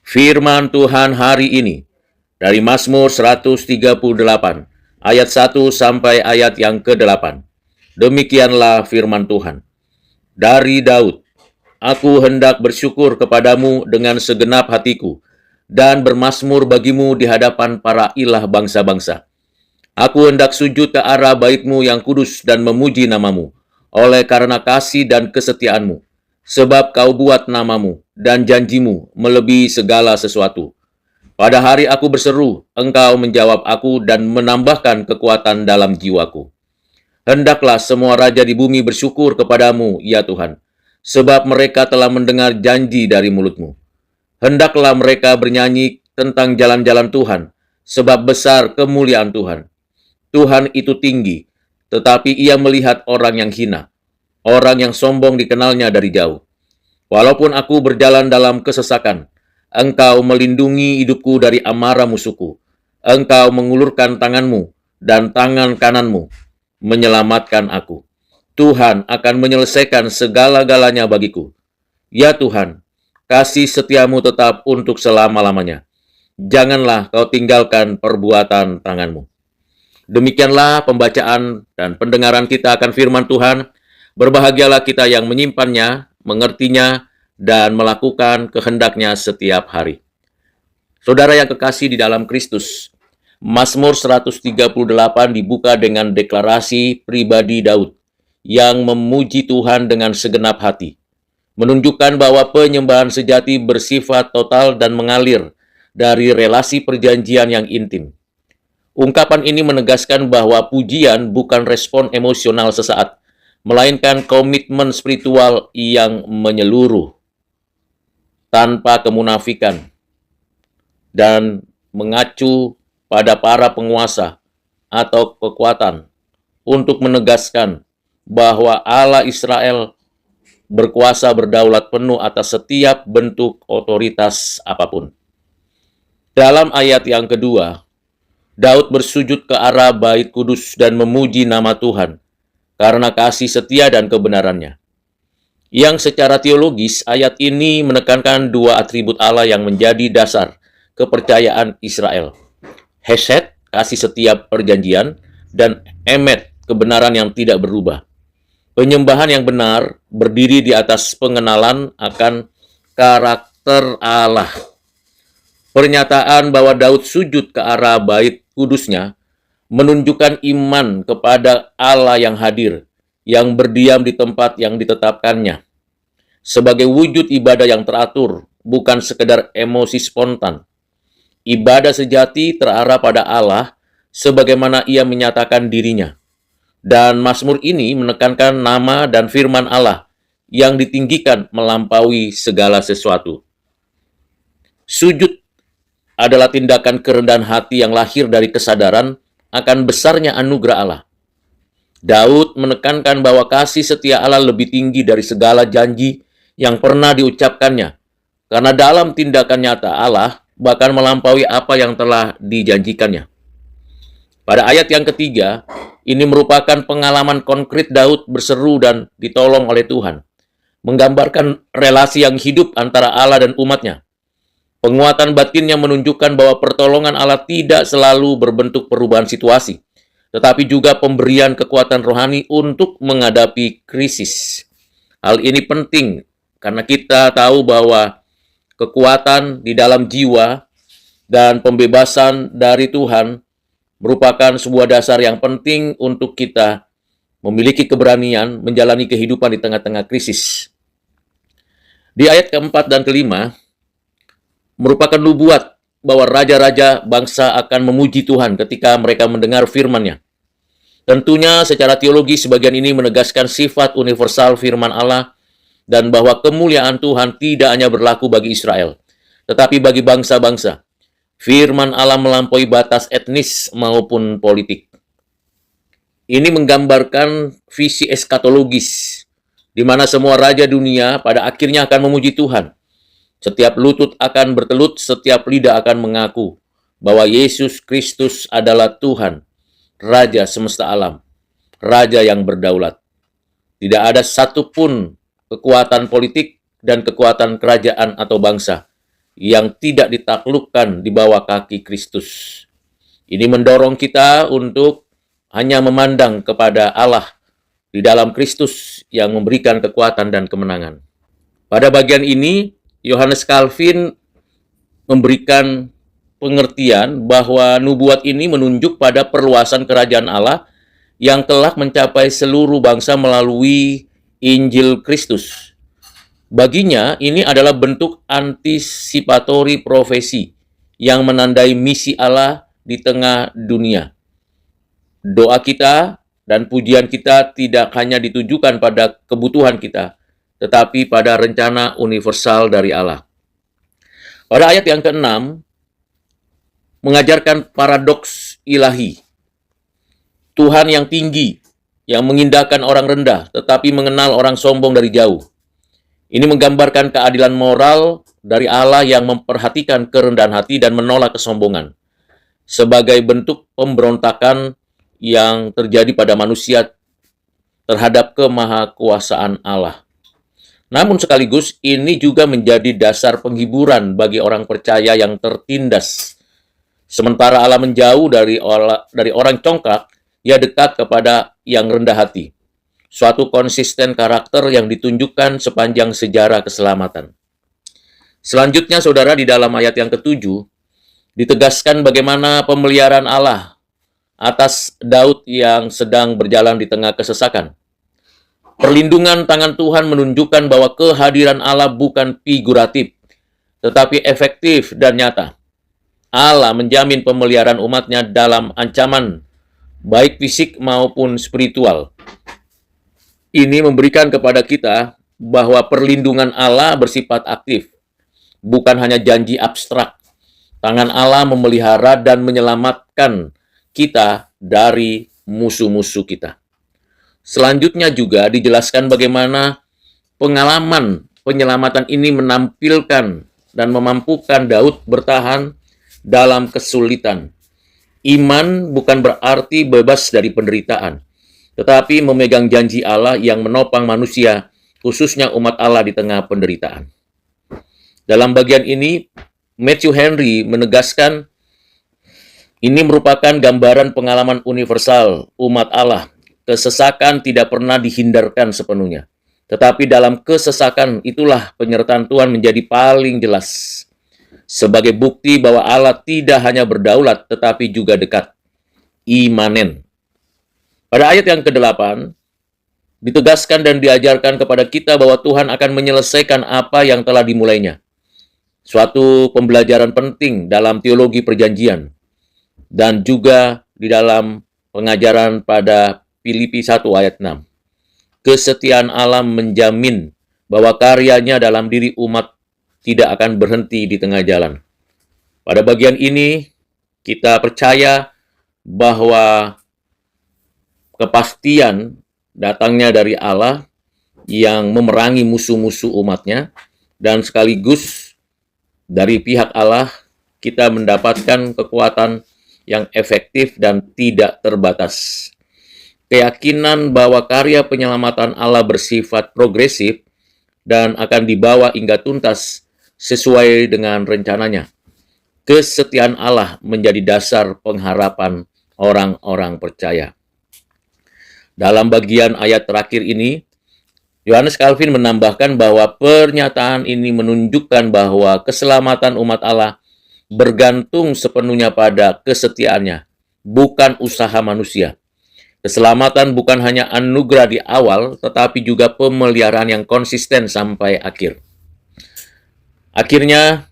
Firman Tuhan hari ini dari Mazmur 138 ayat 1 sampai ayat yang ke-8. Demikianlah firman Tuhan. Dari Daud, aku hendak bersyukur kepadamu dengan segenap hatiku dan bermazmur bagimu di hadapan para ilah bangsa-bangsa. Aku hendak sujud ke arah bait-Mu yang kudus dan memuji nama-Mu, oleh karena kasih dan kesetiaan-Mu. Sebab Kau buat nama-Mu dan janji-Mu melebihi segala sesuatu. Pada hari aku berseru, Engkau menjawab aku dan menambahkan kekuatan dalam jiwaku. Hendaklah semua raja di bumi bersyukur kepadamu, ya Tuhan, sebab mereka telah mendengar janji dari mulut-Mu. Hendaklah mereka bernyanyi tentang jalan-jalan Tuhan, sebab besar kemuliaan Tuhan. Tuhan itu tinggi, tetapi Ia melihat orang yang hina. Orang yang sombong dikenalnya dari jauh. Walaupun aku berjalan dalam kesesakan, Engkau melindungi hidupku dari amarah musuhku. Engkau mengulurkan tangan-Mu dan tangan kanan-Mu menyelamatkan aku. Tuhan akan menyelesaikan segala-galanya bagiku. Ya Tuhan, kasih setiamu tetap untuk selama-lamanya. Janganlah Kau tinggalkan perbuatan tangan-Mu. Demikianlah pembacaan dan pendengaran kita akan firman Tuhan. Berbahagialah kita yang menyimpannya, mengertinya, dan melakukan kehendaknya setiap hari. Saudara yang kekasih di dalam Kristus, Mazmur 138 dibuka dengan deklarasi pribadi Daud yang memuji Tuhan dengan segenap hati, menunjukkan bahwa penyembahan sejati bersifat total dan mengalir dari relasi perjanjian yang intim. Ungkapan ini menegaskan bahwa pujian bukan respon emosional sesaat, melainkan komitmen spiritual yang menyeluruh, tanpa kemunafikan, dan mengacu pada para penguasa atau kekuatan untuk menegaskan bahwa Allah Israel berkuasa berdaulat penuh atas setiap bentuk otoritas apapun. Dalam ayat yang kedua, Daud bersujud ke arah bait kudus dan memuji nama Tuhan karena kasih setia dan kebenarannya. Yang secara teologis, ayat ini menekankan dua atribut Allah yang menjadi dasar kepercayaan Israel. Hesed, kasih setia perjanjian, dan emet, kebenaran yang tidak berubah. Penyembahan yang benar berdiri di atas pengenalan akan karakter Allah. Pernyataan bahwa Daud sujud ke arah bait kudusnya menunjukkan iman kepada Allah yang hadir, yang berdiam di tempat yang ditetapkannya. Sebagai wujud ibadah yang teratur, bukan sekedar emosi spontan. Ibadah sejati terarah pada Allah sebagaimana Ia menyatakan dirinya. Dan Mazmur ini menekankan nama dan firman Allah yang ditinggikan melampaui segala sesuatu. Sujud adalah tindakan kerendahan hati yang lahir dari kesadaran akan besarnya anugerah Allah. Daud menekankan bahwa kasih setia Allah lebih tinggi dari segala janji yang pernah diucapkannya, karena dalam tindakan nyata Allah bahkan melampaui apa yang telah dijanjikannya. Pada ayat yang ketiga, ini merupakan pengalaman konkret Daud berseru dan ditolong oleh Tuhan, menggambarkan relasi yang hidup antara Allah dan umatnya. Penguatan batinnya menunjukkan bahwa pertolongan Allah tidak selalu berbentuk perubahan situasi, tetapi juga pemberian kekuatan rohani untuk menghadapi krisis. Hal ini penting karena kita tahu bahwa kekuatan di dalam jiwa dan pembebasan dari Tuhan merupakan sebuah dasar yang penting untuk kita memiliki keberanian menjalani kehidupan di tengah-tengah krisis. Di ayat keempat dan kelima, merupakan nubuat bahwa raja-raja bangsa akan memuji Tuhan ketika mereka mendengar firman-Nya. Tentunya secara teologi sebagian ini menegaskan sifat universal firman Allah dan bahwa kemuliaan Tuhan tidak hanya berlaku bagi Israel, tetapi bagi bangsa-bangsa. Firman Allah melampaui batas etnis maupun politik. Ini menggambarkan visi eskatologis, di mana semua raja dunia pada akhirnya akan memuji Tuhan. Setiap lutut akan bertelut, setiap lidah akan mengaku bahwa Yesus Kristus adalah Tuhan, Raja semesta alam, Raja yang berdaulat. Tidak ada satupun kekuatan politik dan kekuatan kerajaan atau bangsa yang tidak ditaklukkan di bawah kaki Kristus. Ini mendorong kita untuk hanya memandang kepada Allah di dalam Kristus yang memberikan kekuatan dan kemenangan. Pada bagian ini, Yohanes Calvin memberikan pengertian bahwa nubuat ini menunjuk pada perluasan kerajaan Allah yang telah mencapai seluruh bangsa melalui Injil Kristus. Baginya, ini adalah bentuk antisipatori profesi yang menandai misi Allah di tengah dunia. Doa kita dan pujian kita tidak hanya ditujukan pada kebutuhan kita, tetapi pada rencana universal dari Allah. Pada ayat yang ke-6, mengajarkan paradoks ilahi. Tuhan yang tinggi, yang mengindahkan orang rendah, tetapi mengenal orang sombong dari jauh. Ini menggambarkan keadilan moral dari Allah yang memperhatikan kerendahan hati dan menolak kesombongan, sebagai bentuk pemberontakan yang terjadi pada manusia terhadap kemahakuasaan Allah. Namun sekaligus ini juga menjadi dasar penghiburan bagi orang percaya yang tertindas. Sementara Allah menjauh dari orang congkak, ia dekat kepada yang rendah hati. Suatu konsisten karakter yang ditunjukkan sepanjang sejarah keselamatan. Selanjutnya, saudara, di dalam ayat yang ke-7, ditegaskan bagaimana pemeliharaan Allah atas Daud yang sedang berjalan di tengah kesesakan. Perlindungan tangan Tuhan menunjukkan bahwa kehadiran Allah bukan figuratif, tetapi efektif dan nyata. Allah menjamin pemeliharaan umatnya dalam ancaman, baik fisik maupun spiritual. Ini memberikan kepada kita bahwa perlindungan Allah bersifat aktif, bukan hanya janji abstrak. Tangan Allah memelihara dan menyelamatkan kita dari musuh-musuh kita. Selanjutnya juga dijelaskan bagaimana pengalaman penyelamatan ini menampilkan dan memampukan Daud bertahan dalam kesulitan. Iman bukan berarti bebas dari penderitaan, tetapi memegang janji Allah yang menopang manusia, khususnya umat Allah di tengah penderitaan. Dalam bagian ini, Matthew Henry menegaskan ini merupakan gambaran pengalaman universal umat Allah. Kesesakan tidak pernah dihindarkan sepenuhnya, tetapi dalam kesesakan itulah penyertaan Tuhan menjadi paling jelas. Sebagai bukti bahwa Allah tidak hanya berdaulat, tetapi juga dekat, imanen. Pada ayat yang ke-8, ditegaskan dan diajarkan kepada kita bahwa Tuhan akan menyelesaikan apa yang telah dimulainya. Suatu pembelajaran penting dalam teologi perjanjian, dan juga di dalam pengajaran pada Filipi 1 ayat 6. Kesetiaan Allah menjamin bahwa karyanya dalam diri umat tidak akan berhenti di tengah jalan. Pada bagian ini, kita percaya bahwa kepastian datangnya dari Allah yang memerangi musuh-musuh umatnya, dan sekaligus dari pihak Allah kita mendapatkan kekuatan yang efektif dan tidak terbatas. Keyakinan bahwa karya penyelamatan Allah bersifat progresif dan akan dibawa hingga tuntas sesuai dengan rencananya. Kesetiaan Allah menjadi dasar pengharapan orang-orang percaya. Dalam bagian ayat terakhir ini, Yohanes Calvin menambahkan bahwa pernyataan ini menunjukkan bahwa keselamatan umat Allah bergantung sepenuhnya pada kesetiaannya, bukan usaha manusia. Keselamatan bukan hanya anugerah di awal, tetapi juga pemeliharaan yang konsisten sampai akhir. Akhirnya,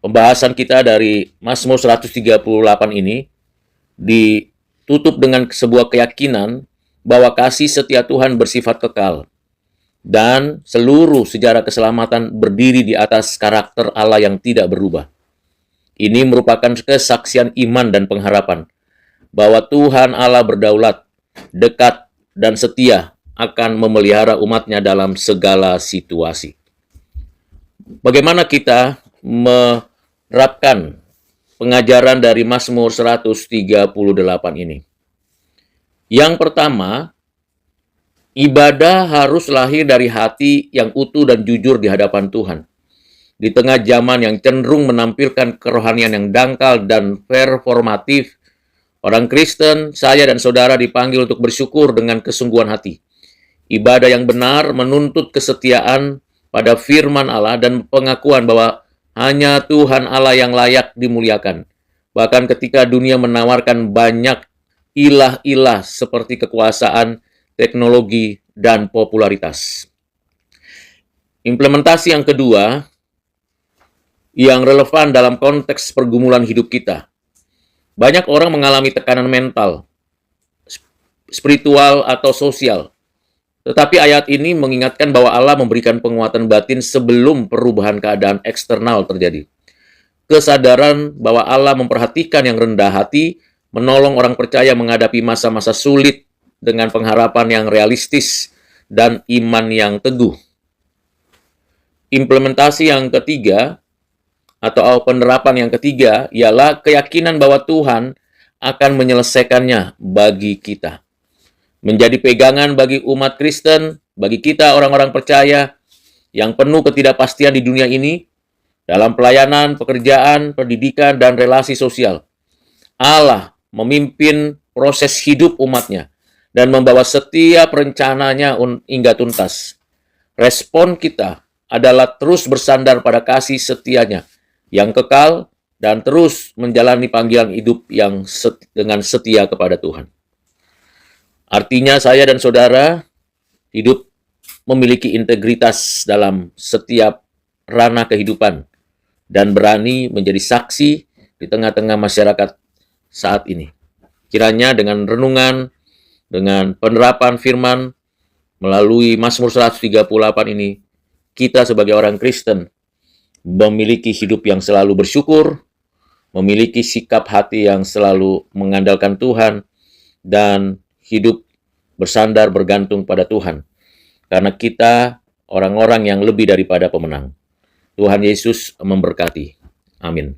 pembahasan kita dari Mazmur 138 ini ditutup dengan sebuah keyakinan bahwa kasih setia Tuhan bersifat kekal, dan seluruh sejarah keselamatan berdiri di atas karakter Allah yang tidak berubah. Ini merupakan kesaksian iman dan pengharapan bahwa Tuhan Allah berdaulat, dekat, dan setia akan memelihara umatnya dalam segala situasi. Bagaimana kita menerapkan pengajaran dari Mazmur 138 ini? Yang pertama, ibadah harus lahir dari hati yang utuh dan jujur di hadapan Tuhan. Di tengah zaman yang cenderung menampilkan kerohanian yang dangkal dan performatif, orang Kristen, saya dan saudara dipanggil untuk bersyukur dengan kesungguhan hati. Ibadah yang benar menuntut kesetiaan pada firman Allah dan pengakuan bahwa hanya Tuhan Allah yang layak dimuliakan. Bahkan ketika dunia menawarkan banyak ilah-ilah seperti kekuasaan, teknologi, dan popularitas. Implementasi yang kedua, yang relevan dalam konteks pergumulan hidup kita. Banyak orang mengalami tekanan mental, spiritual, atau sosial. Tetapi ayat ini mengingatkan bahwa Allah memberikan penguatan batin sebelum perubahan keadaan eksternal terjadi. Kesadaran bahwa Allah memperhatikan yang rendah hati, menolong orang percaya menghadapi masa-masa sulit dengan pengharapan yang realistis dan iman yang teguh. Implementasi yang ketiga, atau penerapan yang ketiga, ialah keyakinan bahwa Tuhan akan menyelesaikannya bagi kita. Menjadi pegangan bagi umat Kristen, bagi kita orang-orang percaya yang penuh ketidakpastian di dunia ini, dalam pelayanan, pekerjaan, pendidikan, dan relasi sosial. Allah memimpin proses hidup umatnya dan membawa setiap rencananya hingga tuntas. Respon kita adalah terus bersandar pada kasih setianya yang kekal dan terus menjalani panggilan hidup yang dengan setia kepada Tuhan. Artinya saya dan saudara hidup memiliki integritas dalam setiap ranah kehidupan dan berani menjadi saksi di tengah-tengah masyarakat saat ini. Kiranya dengan renungan, dengan penerapan firman melalui Mazmur 138 ini, kita sebagai orang Kristen memiliki hidup yang selalu bersyukur, memiliki sikap hati yang selalu mengandalkan Tuhan, dan hidup bersandar bergantung pada Tuhan. Karena kita orang-orang yang lebih daripada pemenang. Tuhan Yesus memberkati. Amin.